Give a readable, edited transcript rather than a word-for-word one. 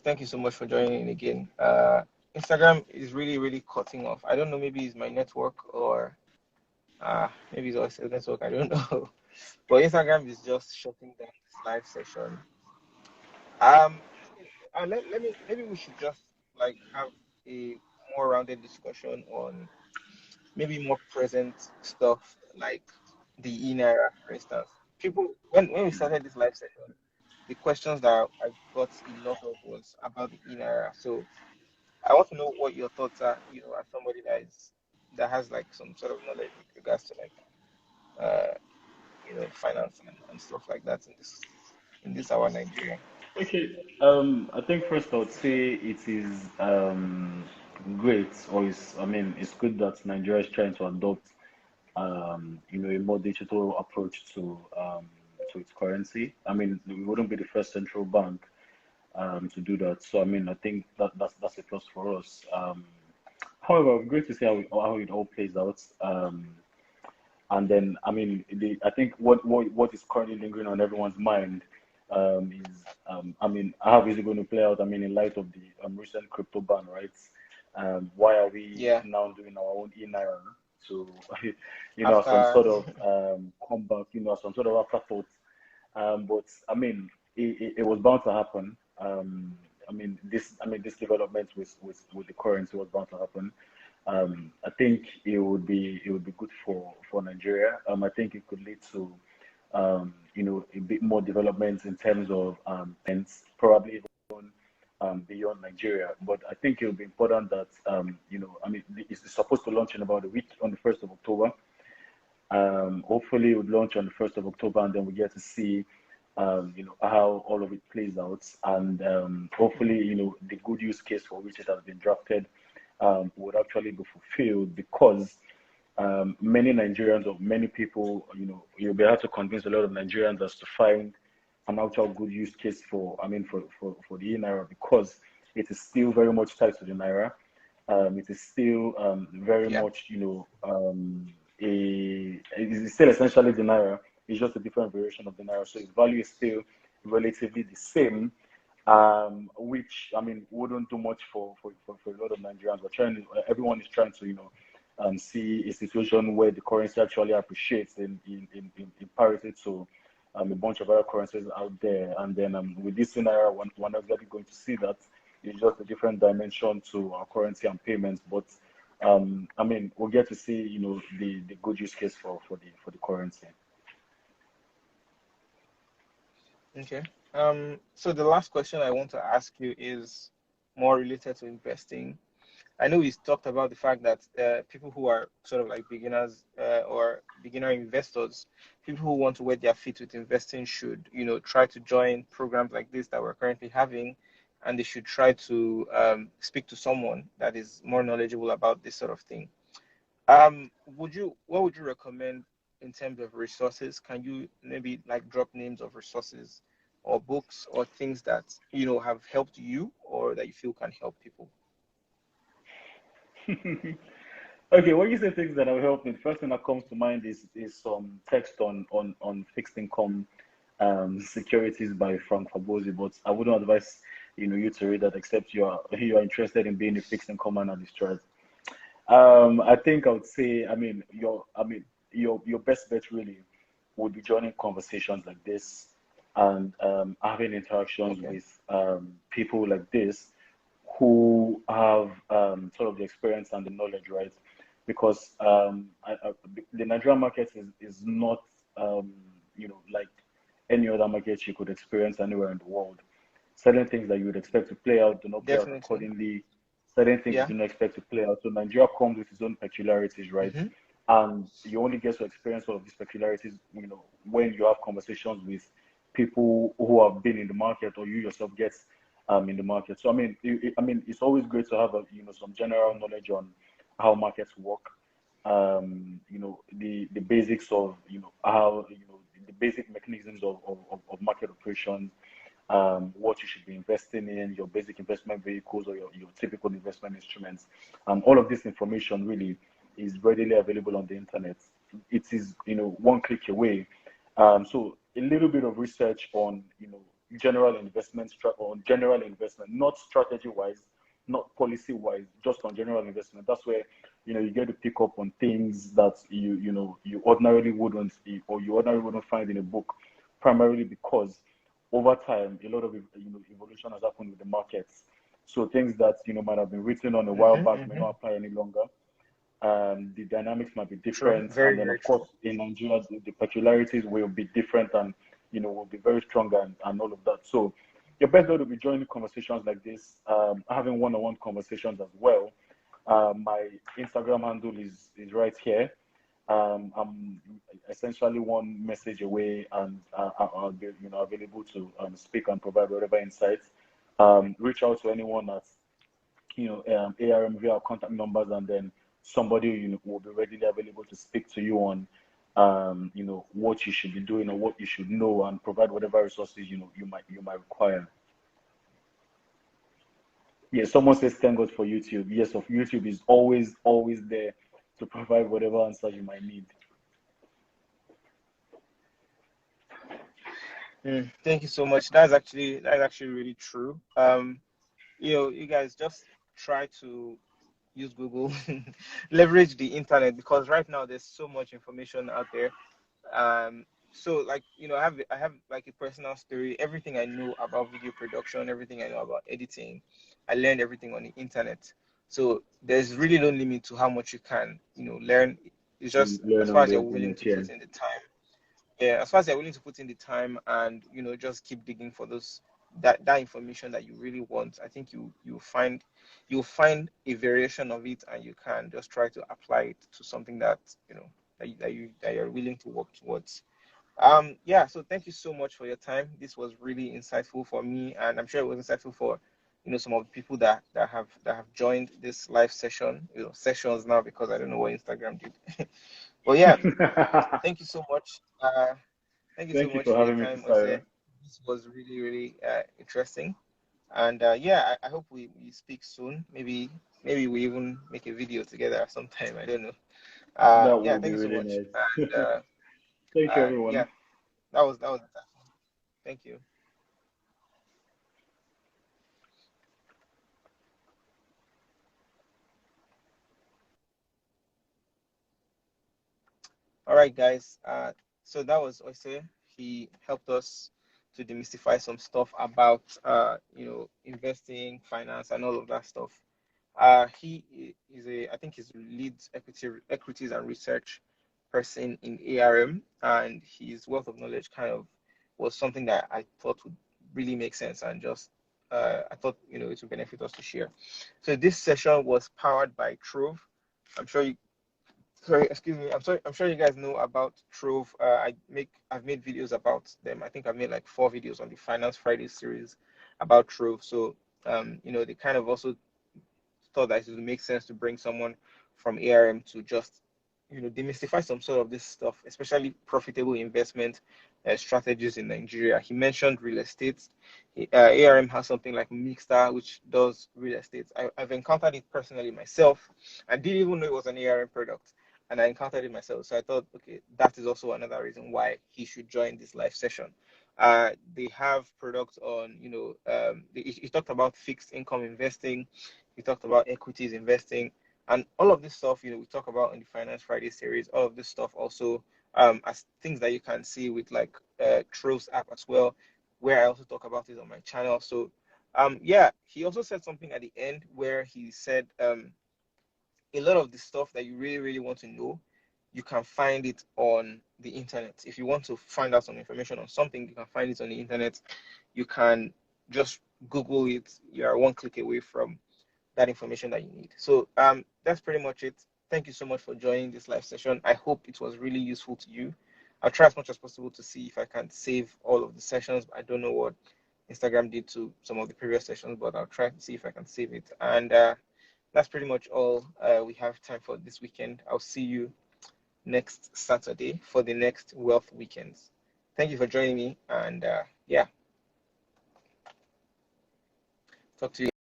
Thank you so much for joining in again. Instagram is really, really cutting off. I don't know, maybe it's my network or maybe it's also network. I don't know. But Instagram is just shutting down this live session. Um, let me maybe we should just like have a more rounded discussion on maybe more present stuff like the E-Naira, for instance. People, when we started this live session, the questions that I got a lot of was about the E-Naira. So I want to know what your thoughts are, as somebody that has like some sort of knowledge with regards to like uh, finance and stuff like that in this our Nigeria. Okay, I think first I would say it is great, or I mean, it's good that Nigeria is trying to adopt, a more digital approach to its currency. I mean, we wouldn't be the first central bank to do that. So, I mean, I think that's a plus for us. However, great to see how it all plays out. And then, I mean, I think what is currently lingering on everyone's mind is, I mean, how is it going to play out? I mean, in light of the recent crypto ban, right? Why are we Yeah, now doing our own E-Naira to, as some after sort of comeback, as some sort of afterthought? But I mean, it was bound to happen. This development with the currency was bound to happen. I think it would be good for Nigeria. I think it could lead to a bit more development in terms of and probably even beyond Nigeria. But I think it will be important that I mean, it's supposed to launch in about a week on the 1st of October. Hopefully, it would launch on the 1st of October, and then we get to see how all of it plays out, and hopefully, the good use case for which it has been drafted would actually be fulfilled because many Nigerians or many people, you'll be able to convince a lot of Nigerians as to find an actual good use case for the Naira because it is still very much tied to the Naira. It is still very yeah, much, it is still essentially the Naira. It's just a different variation of the Naira. So its value is still relatively the same, which I mean wouldn't do much for a lot of Nigerians. Everyone is trying to see a situation where the currency actually appreciates in parity to a bunch of other currencies out there. And then with this scenario, we're not exactly going to see that. It's just a different dimension to our currency and payments. But I mean, we'll get to see the good use case for the currency. okay. So the last question I want to ask you is more related to investing. I know we talked about the fact that people who are sort of like beginners or beginner investors, people who want to wet their feet with investing should, try to join programs like this that we're currently having, and they should try to speak to someone that is more knowledgeable about this sort of thing. What would you recommend in terms of resources? Can you maybe like drop names of resources or books or things that, have helped you or that you feel can help people? Okay, when you say things that have helped me, the first thing that comes to mind is some text on fixed income securities by Frank Fabosi, but I wouldn't advise you to read that except you are interested in being a fixed income analyst, right? I think I would say, your best bet really would be joining conversations like this and having interactions Okay. with people like this who have sort of the experience and the knowledge, right? Because the Nigerian market is not, like any other market you could experience anywhere in the world. Certain things that you would expect to play out do not play out Definitely. accordingly. Certain things you Yeah. do not expect to play out. So Nigeria comes with its own peculiarities, right? Hmm. And you only get to experience all of these peculiarities, when you have conversations with people who have been in the market or you yourself get in the market. So it's always great to have some general knowledge on how markets work. The basics of how the basic mechanisms of market operations, what you should be investing in, your basic investment vehicles or your typical investment instruments. All of this information really is readily available on the internet. It is, one click away. So a little bit of research on, general investment on general investment, not strategy wise, not policy wise, just on general investment. That's where you get to pick up on things that you ordinarily wouldn't, or you ordinarily wouldn't find in a book, primarily because over time a lot of evolution has happened with the markets. So things that might have been written on a while Mm-hmm, back may mm-hmm. not apply any longer. The dynamics might be True. different, Very, and then very of true. course in Nigeria the peculiarities will be different, and will be very strong, and all of that. So your best way to be joining conversations like this, having one-on-one conversations as well. My Instagram handle is right here. I'm essentially one message away, and I'll be available to speak and provide whatever insights. Reach out to anyone at ARM via contact numbers, and then somebody will be readily available to speak to you on what you should be doing or what you should know, and provide whatever resources you might require. Yeah, someone says thank God for YouTube. Yes, of YouTube is always there to provide whatever answers you might need. Thank you so much. That's actually really true. You guys just try to use Google, leverage the internet, because right now there's so much information out there. So like I have like a personal story. Everything I know about video production, everything I know about editing, I learned everything on the internet. So there's really no limit to how much you can learn. It's just Learn as far on as the you're willing internet, to yeah. put in the time. Yeah, as far as you're willing to put in the time and just keep digging for those that information that you really want, I think you'll find a variation of it, and you can just try to apply it to something that you're willing to work towards. Yeah, so thank you so much for your time. This was really insightful for me, and I'm sure it was insightful for some of the people that have joined this live session, sessions now, because I don't know what Instagram did. But yeah, thank you so much. Thank you so Thank you much for for your having me, time, Oise. Fisayo. This was really, really interesting. And yeah, I hope we speak soon. Maybe we even make a video together sometime. I don't know. That Yeah, would be thank you so really much. nice. And Thank you, everyone. yeah, that was thank you. All right, guys. So that was Oise. He helped us to demystify some stuff about investing, finance, and all of that stuff. I think he's lead equities and research person in ARM, and his wealth of knowledge kind of was something that I thought would really make sense, and just I thought it would benefit us to share. So this session was powered by Trove. I'm sure you Sorry, excuse me. I'm sure you guys know about Trove. I've made videos about them. I think I've made like 4 videos on the Finance Friday series about Trove. So they kind of also thought that it would make sense to bring someone from ARM to just demystify some sort of this stuff, especially profitable investment strategies in Nigeria. He mentioned real estate. ARM has something like Mixta, which does real estate. I've encountered it personally myself. I didn't even know it was an ARM product, and I encountered it myself. So I thought, okay, that is also another reason why he should join this live session. They have products on, he talked about fixed income investing. He talked about equities investing, and all of this stuff, we talk about in the Finance Friday series. All of this stuff also, as things that you can see with like Trove's app as well, where I also talk about it on my channel. So, yeah, he also said something at the end where he said, a lot of the stuff that you really, really want to know, you can find it on the internet. If you want to find out some information on something, you can find it on the internet. You can just Google it. You are one click away from that information that you need. So that's pretty much it. Thank you so much for joining this live session. I hope it was really useful to you. I'll try as much as possible to see if I can save all of the sessions. I don't know what Instagram did to some of the previous sessions, but I'll try to see if I can save it. And that's pretty much all we have time for this weekend. I'll see you next Saturday for the next Wealth Weekends. Thank you for joining me, and yeah, talk to you.